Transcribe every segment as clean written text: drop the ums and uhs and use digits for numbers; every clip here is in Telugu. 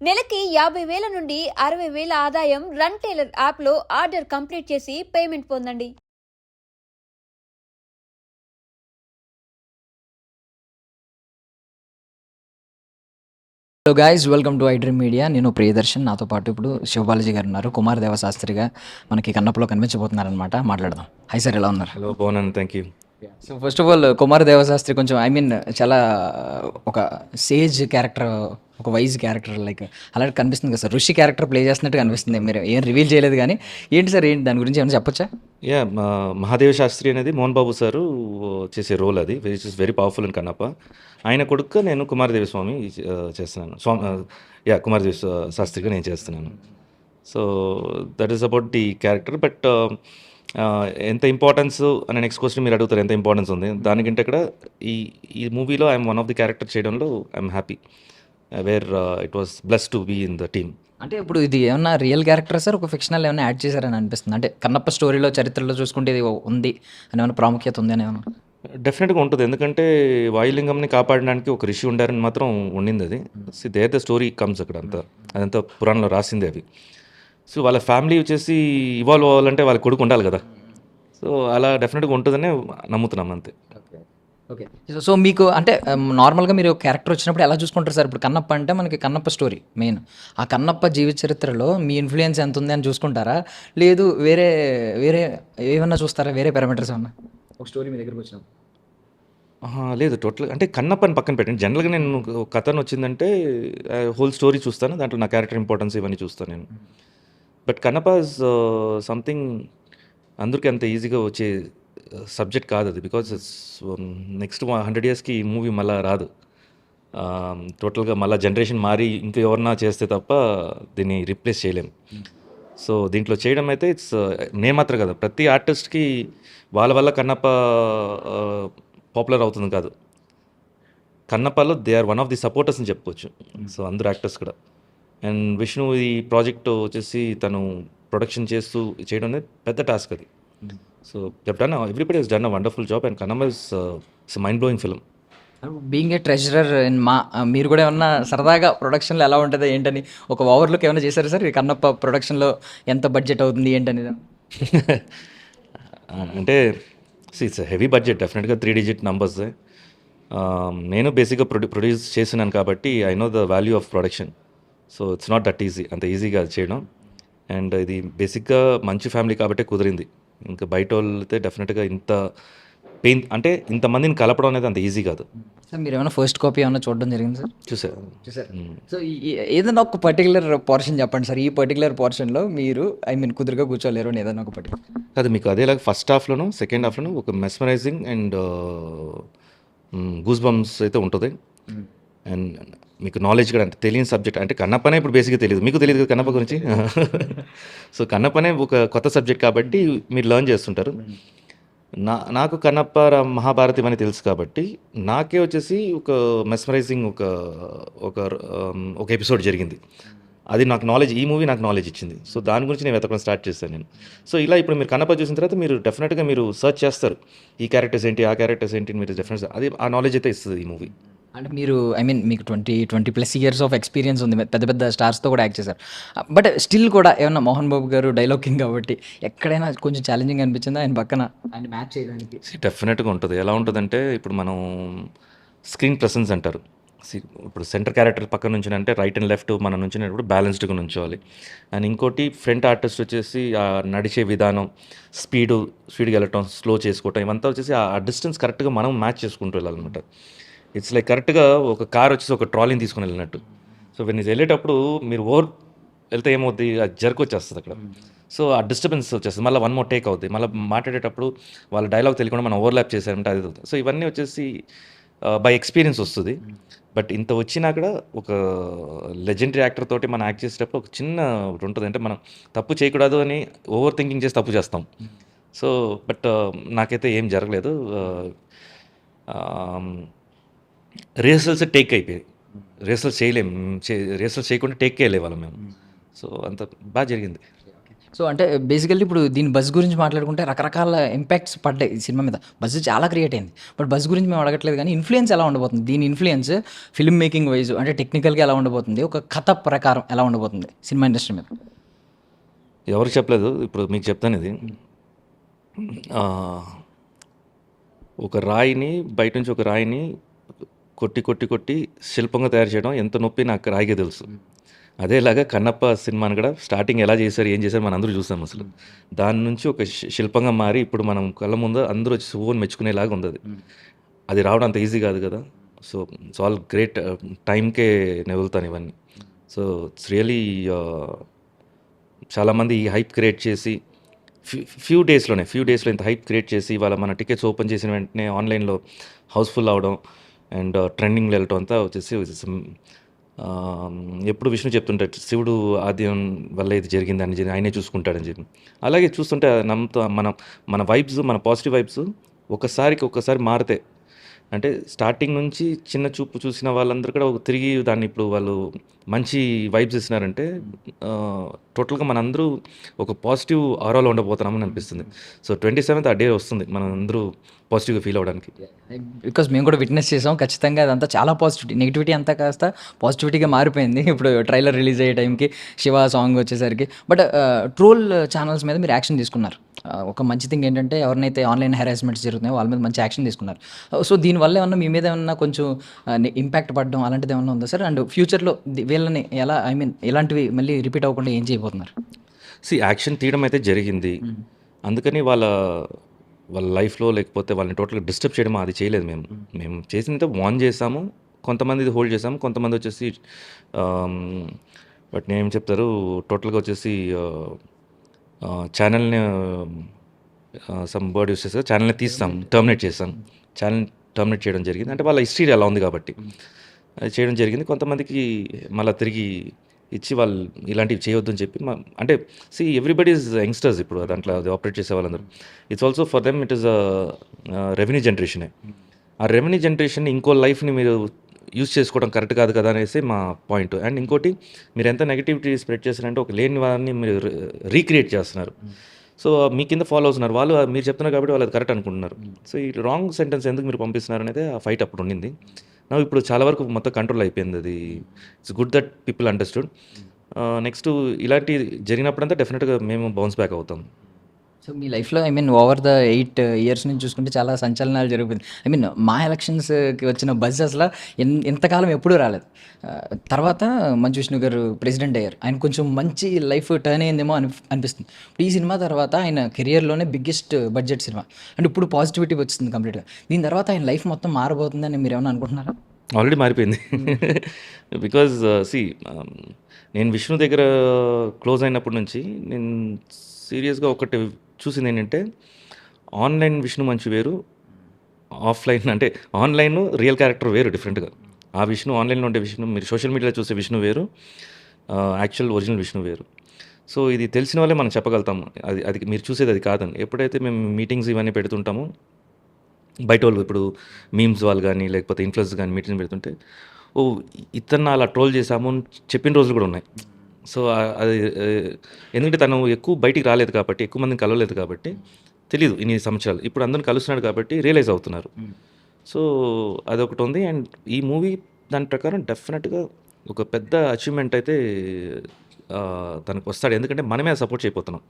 నెలకి 50,000 నుండి 60,000 ఆదాయం రన్ టైలర్ యాప్లో ఆర్డర్ కంప్లీట్ చేసి పేమెంట్ పొందండి. Hello guys, welcome to iDream media. నేను ప్రియదర్శన్. నాతో పాటు ఇప్పుడు శివబాలాజీ గారు ఉన్నారు. కుమార్ దేవశాస్త్రిగా మనకి కన్నప్పలో కనిపించబోతున్నారనమాట. మాట్లాడదాం. హై సార్, ఎలా ఉన్నారు? హలో, బాగున్నాను, thank you. So first of all, Kumar Devshastri కొంచెం చాలా ఒక సేజ్ క్యారెక్టర్, ఒక వైజ్ క్యారెక్టర్ లైక్ అలాంటి కనిపిస్తుంది కదా సార్. ఋషి క్యారెక్టర్ ప్లే చేస్తున్నట్టు కనిపిస్తుంది. మీరు ఏం రివీల్ చేయలేదు కానీ ఏంటి సార్, ఏంటి దాని గురించి ఏమైనా చెప్పొచ్చా? యా, మహాదేవ శాస్త్రి అనేది మోహన్ బాబు సారు చేసే రోల్ అది, which is very powerful in Kannappa. ఆయన కొడుకు నేను కుమారదేవ స్వామి చేస్తున్నాను. కుమారదేవ శాస్త్రిగా నేను చేస్తున్నాను. So that is about the character. But ఎంత ఇంపార్టెన్స్ అనే నెక్స్ట్ క్వశ్చన్ మీరు అడుగుతారు, ఎంత ఇంపార్టెన్స్ ఉంది దానికంటే ఇక్కడ ఈ ఈ మూవీలో I'm one of the character చేయడంలో I'm happy, where it was blessed to be in the team. అంటే ఇప్పుడు ఇది ఏమన్నా రియల్ క్యారెక్టర్ సార్, ఒక ఫిక్షనల్ ఏమైనా యాడ్ చేశారని అనిపిస్తుంది? అంటే కన్నప్ప స్టోరీలో, చరిత్రలో చూసుకుంటే ఇది ఉంది అని ఏమైనా ప్రాముఖ్యత ఉంది అని ఏమన్నా? డెఫినెట్గా ఉంటుంది, ఎందుకంటే వాయులింగంని కాపాడడానికి ఒక ఋషి ఉండారని మాత్రం ఉండింది. అది దేర్ ద స్టోరీ కమ్స్ అక్కడ అంతా, అదంతా పురాణంలో రాసింది అవి. సో వాళ్ళ ఫ్యామిలీ వచ్చేసి ఇవాల్వ్ అవ్వాలంటే వాళ్ళ కొడుకు ఉండాలి కదా. సో అలా డెఫినెట్గా ఉంటుందనే నమ్ముతున్నాం అంతే. ఓకే. సో మీకు అంటే నార్మల్గా మీరు క్యారెక్టర్ వచ్చినప్పుడు ఎలా చూసుకుంటారు సార్? ఇప్పుడు కన్నప్ప అంటే మనకి కన్నప్ప స్టోరీ మెయిన్. ఆ కన్నప్ప జీవిత చరిత్రలో మీ ఇన్ఫ్లుయెన్స్ ఎంత ఉంది అని చూసుకుంటారా, లేదు వేరే వేరే ఏమన్నా చూస్తారా, వేరే పారామీటర్స్ ఏమన్నా ఒక స్టోరీ మీ దగ్గరకు వచ్చినప్పుడు? లేదు, టోటల్ అంటే కన్నప్పని పక్కన పెట్టండి. జనరల్గా నేను ఒక కథను వచ్చిందంటే హోల్ స్టోరీ చూస్తాను, దాంట్లో నా క్యారెక్టర్ ఇంపార్టెన్స్ ఇవన్నీ చూస్తాను నేను. బట్ కన్నప్ప ఇస్ సంథింగ్ అందరికీ అంత ఈజీగా వచ్చే సబ్జెక్ట్ కాదు అది, బికాజ్ నెక్స్ట్ 100 yearsకి ఈ మూవీ మళ్ళీ రాదు. టోటల్గా మళ్ళీ జనరేషన్ మారి ఇంకా ఎవరన్నా చేస్తే తప్ప దీన్ని రీప్లేస్ చేయలేం. సో దీంట్లో చేయడం అయితే ఇట్స్ నేను మాత్రం కదా, ప్రతి ఆర్టిస్ట్కి వాళ్ళ వల్ల కన్నప్ప పాపులర్ అవుతుంది కాదు. కన్నప్పలో they are one of the supporters అని చెప్పుకోవచ్చు. సో అందరు యాక్టర్స్ కూడా. అండ్ విష్ణు ఈ ప్రాజెక్ట్ వచ్చేసి తను ప్రొడక్షన్ చేస్తూ చేయడం అనేది పెద్ద టాస్క్ అది. So everybody he's done a wonderful job and Kannappa is mind blowing film. Being a treasurer in మీరు కూడా ఏమన్నా సరదాగా ప్రొడక్షన్లో ఎలా ఉంటుందో ఏంటని ఒక ఓవర్లుక్ ఏమైనా చేశారు సార్? ఈ కన్నప్ప ప్రొడక్షన్లో ఎంత బడ్జెట్ అవుతుంది ఏంటని? అంటే ఇట్స్ హెవీ బడ్జెట్, డెఫినెట్గా 3 digit numbers. నేను బేసిక్గా ప్రొడ్యూస్ చేసినాను కాబట్టి I know the value of production. So it's not that easy, అంత ఈజీగా చేయడం. అండ్ ఇది బేసిక్గా మంచి ఫ్యామిలీ కాబట్టే కుదిరింది. ఇంకా బయట వాళ్ళైతే డెఫినెట్గా ఇంత పెయిన్, అంటే ఇంతమందిని కలపడం అనేది అంత ఈజీ కాదు. సార్ మీరు ఏమైనా ఫస్ట్ కాపీ ఏమైనా చూడడం జరిగింది సార్? చూసారు. సో ఏదైనా ఒక పర్టికులర్ పోర్షన్ చెప్పండి సార్. ఈ పర్టికులర్ పోర్షన్లో మీరు కుదురుగా కూర్చోలేరు అని ఏదైనా ఒక పర్టికులర్ అది మీకు అదేలాగా ఫస్ట్ హాఫ్లోను సెకండ్ హాఫ్లోను ఒక మెస్మరైజింగ్ అండ్ గూస్ బంప్స్ అయితే ఉంటుంది. అండ్ మీకు నాలెడ్జ్ కూడా అంటే తెలియని సబ్జెక్ట్, అంటే కన్నప్పనే ఇప్పుడు బేసిక్గా తెలియదు, మీకు తెలియదు కదా కన్నప్ప గురించి. సో కన్నప్పనే ఒక కొత్త సబ్జెక్ట్ కాబట్టి మీరు లెర్న్ చేస్తుంటారు. నాకు కన్నప్ప మహాభారతం అని తెలుసు కాబట్టి నాకే వచ్చేసి ఒక మెస్మరైజింగ్ ఒక ఒక ఎపిసోడ్ జరిగింది. అది నాకు నాలెడ్జ్, ఈ మూవీ నాకు నాలెడ్జ్ ఇచ్చింది. సో దాని గురించి నేను వెతకడం స్టార్ట్ చేశాను నేను. సో ఇలా ఇప్పుడు మీరు కన్నప్ప చూసిన తర్వాత మీరు డెఫినెట్గా మీరు సర్చ్ చేస్తారు, ఈ క్యారెక్టర్స్ ఏంటి, ఆ క్యారెక్టర్స్ ఏంటి, మీరు డెఫినెట్గా అది ఆ నాలెడ్జ్ అయితే ఇస్తుంది ఈ మూవీ. అంటే మీరు మీకు 20+ years ఆఫ్ ఎక్స్పీరియన్స్ ఉంది, పెద్ద పెద్ద స్టార్స్తో కూడా యాక్ట్ చేశారు. బట్ స్టిల్ కూడా ఏమన్నా మోహన్ బాబు గారు డైలాగ్ కింగ్ కాబట్టి ఎక్కడైనా కొంచెం ఛాలెంజింగ్ అనిపించిందా ఆయన పక్కన ఆయన మ్యాచ్ చేయడానికి? డెఫినెట్గా ఉంటుంది. ఎలా ఉంటుందంటే ఇప్పుడు మనం స్క్రీన్ ప్రెసెన్స్ అంటారు. ఇప్పుడు సెంటర్ క్యారెక్టర్ పక్కన నుంచి అంటే రైట్ అండ్ లెఫ్ట్ మనం నుంచినప్పుడు బ్యాలెన్స్డ్గా నుంచోవాలి. అండ్ ఇంకోటి ఫ్రంట్ ఆర్టిస్ట్ వచ్చేసి ఆ నడిచే విధానం, స్పీడ్గా వెళ్ళటం, స్లో చేసుకోవటం, ఇవంతా వచ్చేసి ఆ డిస్టెన్స్ కరెక్ట్గా మనం మ్యాచ్ చేసుకుంటూ వెళ్ళాలన్నమాట. ఇట్స్ లైక్ కరెక్ట్గా ఒక కార్ వచ్చేసి ఒక ట్రాలీని తీసుకుని వెళ్ళినట్టు. సో వెన్ ఇది వెళ్ళేటప్పుడు మీరు ఓవర్ వెళ్తే ఏమవుద్ది, ఆ జర్క్ వచ్చేస్తుంది అక్కడ. సో ఆ డిస్టర్బెన్స్ వచ్చేస్తుంది, మళ్ళీ 1 more take అవుద్ది. మళ్ళీ మాట్లాడేటప్పుడు వాళ్ళ డైలాగ్ తెలియకుండా మనం ఓవర్లాప్ చేసామంటే అది అవుతుంది. సో ఇవన్నీ వచ్చేసి బై ఎక్స్పీరియన్స్ వస్తుంది. బట్ ఇంత వచ్చినా కూడా ఒక లెజెండరీ యాక్టర్ తోటి మనం యాక్ట్ చేసేటప్పుడు ఒక చిన్న ఒకటి ఉంటుంది, అంటే మనం తప్పు చేయకూడదు అని ఓవర్ థింకింగ్ చేసి తప్పు చేస్తాం. సో బట్ నాకైతే ఏం జరగలేదు. రిహర్సల్స్ టేక్ అయిపోయాయి, రిహర్సల్స్ చేయలేము, రిహర్సల్స్ చేయకుండా టేక్ చేయలే వాళ్ళం మేము. సో అంత బాగా జరిగింది. సో అంటే బేసికల్లీ ఇప్పుడు దీని బజ్ గురించి మాట్లాడుకుంటే రకరకాల ఇంపాక్ట్స్ పడ్డాయి ఈ సినిమా మీద. బజ్ చాలా క్రియేట్ అయింది. బట్ బజ్ గురించి మేము అడగట్లేదు కానీ ఇన్‌ఫ్లూయెన్స్ ఎలా ఉండబోతుంది? దీని ఇన్‌ఫ్లూయెన్స్ ఫిల్మ్ మేకింగ్ వైస్ అంటే టెక్నికల్‌గా ఎలా ఉండబోతుంది? ఒక కథ ప్రకారం ఎలా ఉండబోతుంది సినిమా ఇండస్ట్రీ మీద? ఎవరికి చెప్పలేదు, ఇప్పుడు మీకు చెప్తాను ఇది. ఒక రాయిని బయట నుంచి ఒక రాయిని కొట్టి కొట్టి కొట్టి శిల్పంగా తయారు చేయడం ఎంత నొప్పి నాకు రాయికే తెలుసు. అదేలాగా కన్నప్ప సినిమాని కూడా స్టార్టింగ్ ఎలా చేశారు, ఏం చేశారు మనం అందరూ చూసాం. అసలు దాని నుంచి ఒక శిల్పంగా మారి ఇప్పుడు మనం కళ్ళ ముందు అందరూ వచ్చి ఓన్ మెచ్చుకునేలాగా ఉంది అది. అది రావడం అంత ఈజీ కాదు కదా. So it's all great. టైంకే నేను వెళ్తాను ఇవన్నీ. సో ఇట్స్ రియలీ చాలామంది ఈ హైప్ క్రియేట్ చేసి ఫ్యూ డేస్లో ఇంత హైప్ క్రియేట్ చేసి ఇవాళ మన టికెట్స్ ఓపెన్ చేసిన వెంటనే ఆన్లైన్లో హౌస్ఫుల్ అవడం అండ్ ట్రెండింగ్లో వెళ్ళటం అంతా వచ్చేసి ఎప్పుడు విష్ణు చెప్తుంటాడు శివుడు ఆద్యం వల్ల ఇది జరిగింది అని చెప్పి ఆయనే చూసుకుంటాడని చెప్పి. అలాగే చూస్తుంటే నమ్ముతా మన వైబ్స్, మన పాజిటివ్ వైబ్స్ ఒక్కసారి మారితే అంటే స్టార్టింగ్ నుంచి చిన్న చూపు చూసిన వాళ్ళందరూ కూడా తిరిగి దాన్ని ఇప్పుడు వాళ్ళు మంచి వైబ్స్ ఇస్తున్నారంటే టోటల్గా మనందరూ ఒక పాజిటివ్ ఆరాలో ఉండబోతున్నామని అనిపిస్తుంది. సో 27th ఆ డే వస్తుంది మనం అందరూ పాజిటివ్గా ఫీల్ అవ్వడానికి. బికాస్ మేము కూడా విట్నెస్ చేసాం. ఖచ్చితంగా అదంతా చాలా పాజిటివిటీ, నెగిటివిటీ అంతా కాస్త పాజిటివిటీగా మారిపోయింది ఇప్పుడు ట్రైలర్ రిలీజ్ అయ్యే టైంకి, శివ సాంగ్ వచ్చేసరికి. బట్ ట్రోల్ ఛానల్స్ మీద మీరు యాక్షన్ తీసుకున్నారు. ఒక మంచి థింగ్ ఏంటంటే ఎవరినైతే ఆన్లైన్ హెరాస్మెంట్స్ జరుగుతున్నాయో వాళ్ళ మీద మంచి యాక్షన్ తీసుకున్నారు. సో దీనివల్ల ఏమన్నా మీ మీద ఏమన్నా కొంచెం ఇంపాక్ట్ పడడం అలాంటిది ఏమన్నా ఉందా సార్? అండ్ ఫ్యూచర్లో వీళ్ళని ఎలా ఇలాంటివి మళ్ళీ రిపీట్ అవ్వకుండా ఏం చేయబోతున్నారు? యాక్షన్ తీయడం అయితే జరిగింది. అందుకని వాళ్ళ లైఫ్లో లేకపోతే వాళ్ళని టోటల్గా డిస్టర్బ్ చేయడం అది చేయలేదు. మేము చేసిందంటే వార్న్ చేసాము, కొంతమంది హోల్డ్ చేసాము, కొంతమంది వచ్చేసి బట్ నేనేం చెప్తారు టోటల్గా వచ్చేసి ఛానల్ని సమ్ వర్డ్ యూస్ చేస్తే ఛానల్ని తీస్తాం, టర్మినేట్ చేస్తాం. ఛానల్ టర్మినేట్ చేయడం జరిగింది. అంటే వాళ్ళ హిస్టరీ అలా ఉంది కాబట్టి అది చేయడం జరిగింది. కొంతమందికి మళ్ళీ తిరిగి ఇచ్చి వాళ్ళు ఇలాంటివి చేయొద్దు అని చెప్పి అంటే ఎవ్రీబడి ఈజ్ యంగ్స్టర్స్ ఇప్పుడు దాంట్లో అది ఆపరేట్ చేసే వాళ్ళందరూ. It's also for them it is revenue జనరేషనే. ఆ రెవెన్యూ జనరేషన్ ఇంకో లైఫ్ని మీరు యూజ్ చేసుకోవడం కరెక్ట్ కాదు కదా అనేసి మా పాయింట్. అండ్ ఇంకోటి మీరు ఎంత నెగిటివిటీ స్ప్రెడ్ చేస్తారంటే ఒక లేని వారిని మీరు రీక్రియేట్ చేస్తున్నారు. సో మీ కింద ఫాలో అవుతున్నారు వాళ్ళు, మీరు చెప్తున్నారు కాబట్టి వాళ్ళు అది కరెక్ట్ అనుకుంటున్నారు. సో ఈ రాంగ్ సెంటెన్స్ ఎందుకు మీరు పంపిస్తున్నారు అనేది ఆ ఫైట్ అప్పుడు ఉండింది. ఇప్పుడు చాలా వరకు మొత్తం కంట్రోల్ అయిపోయింది. అది it's good that people understood. Next ఇలాంటి జరిగినప్పుడంతా డెఫినెట్గా మేము బౌన్స్ బ్యాక్ అవుతాం. సో మీ లైఫ్లో ఓవర్ ద 8 years నుంచి చూసుకుంటే చాలా సంచలనాలు జరిగిపోయింది. మా ఎలక్షన్స్కి వచ్చిన బజ్ అసలు ఇంతకాలం ఎప్పుడూ రాలేదు. తర్వాత మంచు విష్ణు గారు ప్రెసిడెంట్ అయ్యారు. ఆయన కొంచెం మంచి లైఫ్ టర్న్ అయ్యిందేమో అనిపిస్తుంది. ఈ సినిమా తర్వాత ఆయన కెరియర్లోనే బిగ్గెస్ట్ బడ్జెట్ సినిమా. అంటే ఇప్పుడు పాజిటివిటీ వచ్చింది కంప్లీట్గా. దీని తర్వాత ఆయన లైఫ్ మొత్తం మారబోతుందని మీరు ఏమైనా అనుకుంటున్నారా? ఆల్రెడీ మారిపోయింది. బికాజ్ నేను విష్ణు దగ్గర క్లోజ్ అయినప్పటి నుంచి నేను సీరియస్గా ఒకటి చూసింది ఏంటంటే ఆన్లైన్ విష్ణు మంచి వేరు, ఆఫ్లైన్ అంటే ఆన్లైన్ రియల్ క్యారెక్టర్ వేరు డిఫరెంట్గా. ఆ విష్ణు ఆన్లైన్లో ఉండే విష్ణు, మీరు సోషల్ మీడియాలో చూసే విష్ణు వేరు, యాక్చువల్ ఒరిజినల్ విష్ణు వేరు. సో ఇది తెలిసిన వాళ్ళే మనం చెప్పగలుగుతాము అది మీరు చూసేది అది కాదని. ఎప్పుడైతే మేము మీటింగ్స్ ఇవన్నీ పెడుతుంటామో బయట వాళ్ళు ఇప్పుడు మీమ్స్ వాళ్ళు కానీ లేకపోతే ఇన్ఫ్లుయెన్స్ కానీ మీటింగ్ పెడుతుంటే ఇతను అలా ట్రోల్ చేశాము అని చెప్పిన రోజులు కూడా ఉన్నాయి. సో అది ఎందుకంటే తను ఎక్కువ బయటికి రాలేదు కాబట్టి, ఎక్కువ మందిని కలవలేదు కాబట్టి తెలియదు ఇన్ని సంవత్సరాలు. ఇప్పుడు అందరిని కలుస్తున్నాడు కాబట్టి రియలైజ్ అవుతున్నారు. సో అదొకటి ఉంది. అండ్ ఈ మూవీ దాని ప్రకారం డెఫినెట్గా ఒక పెద్ద అచీవ్మెంట్ అయితే తనకు వస్తాడు. ఎందుకంటే మనమే ఆ సపోర్ట్ చేయబోతున్నాం.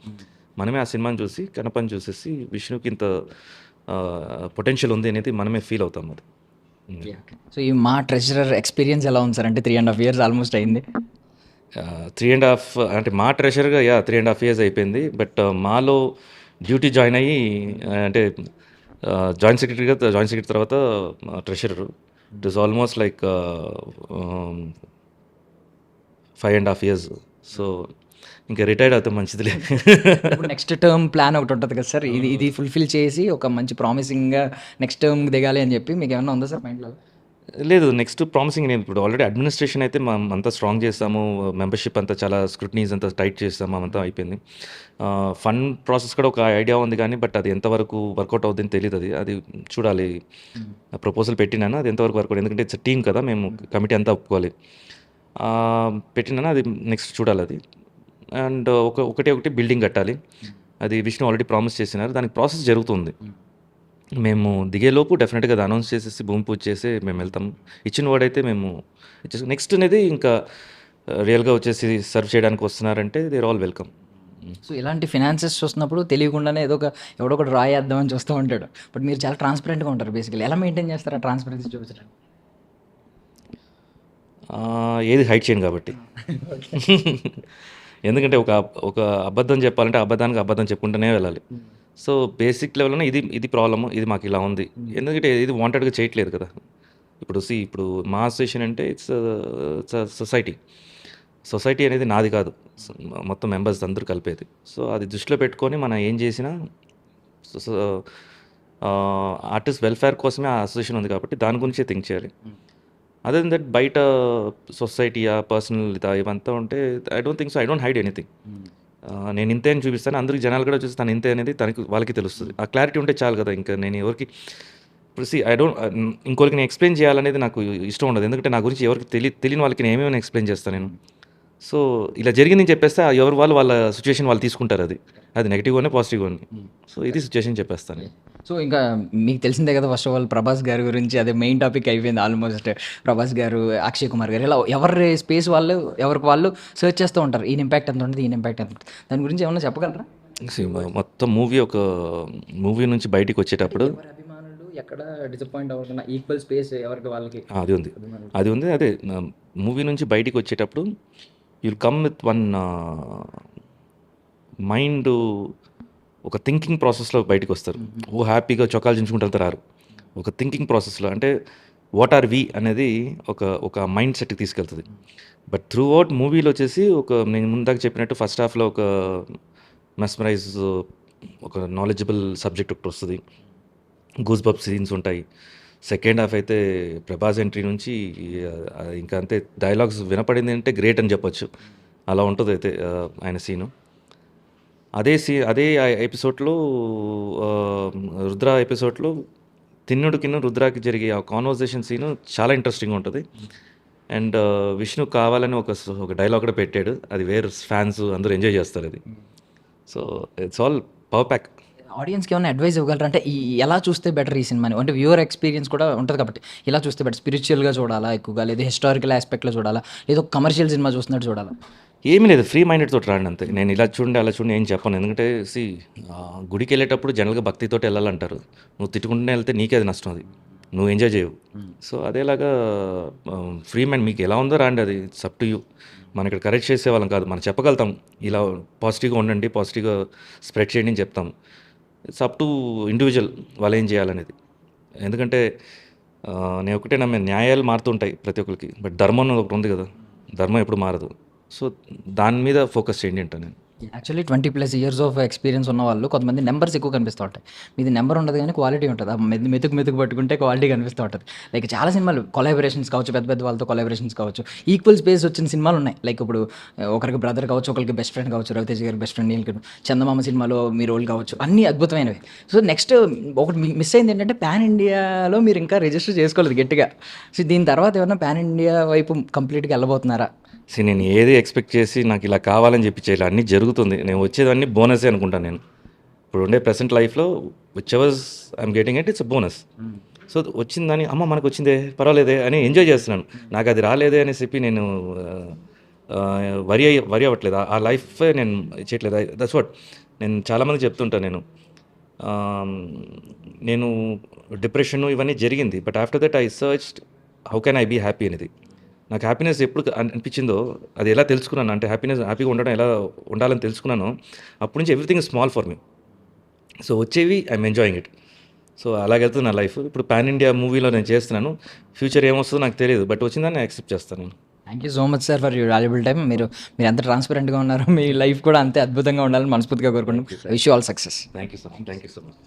మనమే ఆ సినిమాని చూసి కనపని చూసేసి విష్ణుకి ఇంత పొటెన్షియల్ ఉంది అనేది మనమే ఫీల్ అవుతాం. అది సో ఈ మా ట్రెజరర్ ఎక్స్పీరియన్స్ ఎలా ఉంది సార్? అంటే 3.5 years ఆల్మోస్ట్ అయింది. 3.5 అంటే మా ట్రెషర్గా 3.5 years అయిపోయింది. బట్ మాలో డ్యూటీ జాయిన్ అయ్యి అంటే జాయింట్ సెక్రటరీ తర్వాత treasurer. It is almost like 5.5 years. So ఇంకా రిటైర్డ్ అవుతాం మంచిదిలే. నెక్స్ట్ టర్మ్ ప్లాన్ ఒకటి ఉంటుంది కదా సార్, ఇది ఫుల్ఫిల్ చేసి ఒక మంచి ప్రామిసింగ్గా నెక్స్ట్ టర్మ్ దిగాలి అని చెప్పి మీకు ఏమన్నా ఉందా సార్ మైండ్లో? లేదు, నెక్స్ట్ ప్రామిసింగ్ నేను ఇప్పుడు ఆల్రెడీ అడ్మినిస్ట్రేషన్ అయితే మనం అంతా స్ట్రాంగ్ చేస్తాము. మెంబర్షిప్ అంతా చాలా స్క్రూటనీస్ అంతా టైట్ చేస్తాము, అంతా అయిపోయింది. ఫండ్ ప్రాసెస్ కూడా ఒక ఐడియా ఉంది కానీ బట్ అది ఎంతవరకు వర్కౌట్ అవుతుందని తెలియదు. అది చూడాలి. ప్రపోజల్ పెట్టినాను, అది ఎంతవరకు వర్కౌట్, ఎందుకంటే ఇట్స్ టీమ్ కదా, మేము కమిటీ అంతా ఒప్పుకోవాలి. పెట్టినాను, అది నెక్స్ట్ చూడాలి. అది అండ్ ఒకటి బిల్డింగ్ కట్టాలి. అది విష్ణు ఆల్రెడీ ప్రామిస్ చేసినారు. దానికి ప్రాసెస్ జరుగుతుంది. మేము దిగేలోపు డెఫినెట్గా అది అనౌన్స్ చేసేసి భూమి పూజ చేసి మేము వెళ్తాం. ఇచ్చిన వర్డ్ అయితే మేము ఇచ్చేసి నెక్స్ట్ అనేది ఇంకా రియల్గా వచ్చేసి సర్వ్ చేయడానికి వస్తున్నారంటే they are all welcome. So ఇలాంటి ఫినాన్సెస్ చూస్తున్నప్పుడు తెలియకుండానే ఏదో ఒక ఎవడో ఒకటి రాయేద్దామని చూస్తూ ఉంటాడు. బట్ మీరు చాలా ట్రాన్స్పరెంట్గా ఉంటారు బేసికలీ. ఎలా మెయింటైన్ చేస్తారు ఆ ట్రాన్స్పరెన్సీ చూపించడానికి? ఏది హైడ్ చేయను కాబట్టి. ఎందుకంటే ఒక అబద్ధం చెప్పాలంటే అబద్ధానికి అబద్ధం చెప్పుకుంటూనే వెళ్ళాలి. సో బేసిక్ లెవెల్లోనే ఇది ప్రాబ్లము, ఇది మాకు ఇలా ఉంది. ఎందుకంటే ఇది వాంటెడ్గా చేయట్లేదు కదా. ఇప్పుడు మా అసోసియేషన్ అంటే ఇట్స్ సొసైటీ అనేది నాది కాదు, మొత్తం మెంబర్స్ అందరూ కలిపేది. సో అది దృష్టిలో పెట్టుకొని మనం ఏం చేసినా ఆర్టిస్ట్ వెల్ఫేర్ కోసమే ఆ అసోసియేషన్ ఉంది కాబట్టి దాని గురించే థింక్ చేయాలి. అదే దట్ బయట సొసైటీయా పర్సనల్ ఇవంతా ఉంటే I don't think so. I don't hide anything. నేను ఇంతే అని చూపిస్తాను, అందరికి జనాలు కూడా చూసి తను ఇంతే అనేది వాళ్ళకి తెలుస్తుంది. ఆ క్లారిటీ ఉంటే చాలు కదా. ఇంకా నేను ఎవరికి ఇప్పుడు ఇంకొకరికి నేను ఎక్స్ప్లెయిన్ చేయాలనేది నాకు ఇష్టం ఉండదు. ఎందుకంటే నా గురించి ఎవరికి తెలియని వాళ్ళకి నేను ఏమేమైనా ఎక్స్ప్లెయిన్ చేస్తాను నేను. సో ఇలా జరిగిందని చెప్పేస్తే ఎవరు వాళ్ళ సిచ్యువేషన్ వాళ్ళు తీసుకుంటారు. అది నెగిటివ్గానే పాజిటివ్గానే. సో ఇది సిచ్యువేషన్ చెప్పేస్తాను. సో ఇంకా మీకు తెలిసిందే కదా, ఫస్ట్ ఆఫ్ ఆల్ ప్రభాస్ గారి గురించి అదే మెయిన్ టాపిక్ అయిపోయింది ఆల్మోస్ట్. ప్రభాస్ గారు, అక్షయ్ కుమార్ గారు ఇలా ఎవరి స్పేస్ ఎవరికి వాళ్ళు సెర్చ్ చేస్తూ ఉంటారు. ఈయన ఇంపాక్ట్ ఎంత ఉంటుంది, ఈయన ఇంపాక్ట్ ఎంత ఉంటుంది, దాని గురించి ఏమన్నా చెప్పగలరా? మొత్తం మూవీ నుంచి బయటికి వచ్చేటప్పుడు అభిమానులు ఎక్కడ డిసప్పాయింట్ అవ్వకుండా ఈక్వల్ స్పేస్ ఎవరికి వాళ్ళకి అది ఉంది. అదే మూవీ నుంచి బయటికి వచ్చేటప్పుడు you'll come with one mind, ఒక థింకింగ్ ప్రాసెస్లో బయటకు వస్తారు. హ్యాపీగా చొక్కాలు చించుకుంటూ రారు. ఒక థింకింగ్ ప్రాసెస్లో అంటే వాట్ ఆర్ వి అనేది ఒక మైండ్ సెట్కి తీసుకెళ్తుంది. బట్ త్రూ అవుట్ మూవీలో వచ్చేసి నేను ముందాక చెప్పినట్టు ఫస్ట్ హాఫ్లో ఒక మెస్మరైజ్, ఒక నాలెడ్జబుల్ సబ్జెక్ట్ ఒకటి వస్తుంది, గూస్ బంప్ సీన్స్ ఉంటాయి. సెకండ్ హాఫ్ అయితే ప్రభాస్ ఎంట్రీ నుంచి ఇంకా అంతే, డైలాగ్స్ వినపడింది అంటే గ్రేట్ అని చెప్పొచ్చు. అలా ఉంటుంది అయితే ఆయన సీను. అదే ఎపిసోడ్లో రుద్ర ఎపిసోడ్లో తిన్నుడికిన్ను రుద్రాకి జరిగే ఆ కాన్వర్జేషన్ సీను చాలా ఇంట్రెస్టింగ్ ఉంటుంది. అండ్ విష్ణు కావాలని ఒక డైలాగ్ కూడా పెట్టాడు. అది వేరే ఫ్యాన్స్ అందరూ ఎంజాయ్ చేస్తారు అది. So it's all power pack. ఆడియన్స్కి ఏమైనా అడ్వైస్ ఇవ్వగలరా? అంటే ఎలా చూస్తే బెటర్ ఈ సినిమాని? అంటే వ్యూవర్ ఎక్స్పీరియన్స్ కూడా ఉంటుంది కాబట్టి ఇలా చూస్తే బెటర్, స్పిరిచువల్గా చూడాలా ఎక్కువగా, లేదా హిస్టారికల్ ఆస్పెక్ట్లో చూడాలా, లేదా కమర్షియల్ సినిమా చూస్తున్నట్టు చూడాలా? ఏమీ లేదు, ఫ్రీ మైండెడ్ తోటి రాండి అంతే. నేను ఇలా చూడండి అలా చూడండి ఏం చెప్పను. ఎందుకంటే గుడికి వెళ్ళేటప్పుడు జనరల్గా భక్తితోటి వెళ్ళాలంటారు. నువ్వు తిట్టుకుంటూనే వెళ్తే నీకే అది నష్టం, అది నువ్వు ఎంజాయ్ చేయవు. సో అదేలాగా ఫ్రీ మైండ్ మీకు ఎలా ఉందో రాండి, అది ఇట్స్ అప్ టు యూ. మనం ఇక్కడ కరెక్ట్ చేసే వాళ్ళం కాదు, మనం చెప్పగలుగుతాం ఇలా పాజిటివ్గా ఉండండి, పాజిటివ్గా స్ప్రెడ్ చేయండి అని చెప్తాం. ఇట్స్ అప్ టు ఇండివిజువల్ వాళ్ళు ఏం చేయాలనేది. ఎందుకంటే నేను ఒకటే నమ్మే, న్యాయాలు మారుతుంటాయి ప్రతి ఒక్కరికి, బట్ ధర్మం ఒకటి ఉంది కదా, ధర్మం ఎప్పుడు మారదు. సో దాని మీద ఫోకస్ చేయండి అంట నేను. యాక్చువల్లీ 20+ ఇయర్స్ ఆఫ్ ఎక్స్పీరియన్స్ ఉన్న వాళ్ళు కొంతమంది నెంబర్స్ ఎక్కువ కనిపిస్తూ ఉంటాయి. మీది నెంబర్ ఉండదు కానీ క్వాలిటీ ఉంటుంది. ఆ మెతుకు పట్టుకుంటే క్వాలిటీ కనిపిస్తూ ఉంటుంది. లైక్ చాలా సినిమాలు కొలాబరేషన్స్ కావచ్చు, పెద్ద వాళ్ళతో కొలాబరేషన్స్ కావచ్చు, ఈక్వల్ స్పేస్ వచ్చిన సినిమాలు ఉన్నాయి. లైక్ ఇప్పుడు ఒకరికి బ్రదర్ కావచ్చు, ఒకరికి బెస్ట్ ఫ్రెండ్ కావచ్చు, రవితేజ గారి బెస్ట్ ఫ్రెండ్, చందమామ సినిమాలో మీ రోల్ కావచ్చు, అన్నీ అద్భుతమైనవి. సో నెక్స్ట్ ఒకటి మిస్ అయింది ఏంటంటే పాన్ ఇండియాలో మీరు ఇంకా రిజిస్టర్ చేసుకోలేదు గట్టిగా. సో దీని తర్వాత ఏమన్నా పాన్ ఇండియా వైపు కంప్లీట్గా వెళ్ళబోతున్నారా? నేను ఏది ఎక్స్పెక్ట్ చేసి నాకు ఇలా కావాలని చెప్పి చేయాలి, అన్నీ జరుగుతుంది. నేను వచ్చేదాన్ని బోనసే అనుకుంటాను. నేను ఇప్పుడు ఉండే ప్రెసెంట్ లైఫ్లో whichever's I'm getting it, it's a bonus. So వచ్చిందని అమ్మ మనకు వచ్చిందే పర్వాలేదే అని ఎంజాయ్ చేస్తున్నాను. నాకు అది రాలేదే అని చెప్పి నేను వరి అవ్వట్లేదు. ఆ లైఫ్ నేను చేయట్లేదు. దట్స్ వాట్ నేను చాలామంది చెప్తుంటాను. నేను డిప్రెషన్ ఇవన్నీ జరిగింది, but after that I searched how can I be happy అనేది. నాకు హ్యాపీనెస్ ఎప్పుడు అనిపించిందో అది ఎలా తెలుసుకున్నాను అంటే హ్యాపీగా ఉండడం ఎలా ఉండాలని తెలుసుకున్నాను. అప్పటి నుంచి everything is small for me. So వచ్చేవి ఐఎమ్ ఎంజాయింగ్ ఇట్. సో అలాగెళ్తుంది నా లైఫ్. ఇప్పుడు పాన్ ఇండియా మూవీలో నేను చేస్తున్నాను. ఫ్యూచర్ ఏమొస్తుందో నాకు తెలియదు, బట్ వచ్చిందని యాక్సెప్ట్ చేస్తాను నేను. Thank you so much sir for your valuable time. మీరు ఎంత ట్రాన్స్పరెంట్గా ఉన్నారు, మీ లైఫ్ కూడా అంతే అద్భుతంగా ఉండాలని మనస్ఫూర్తిగా కోరుకుంటున్నాం. Wish you all success. Thank you so much.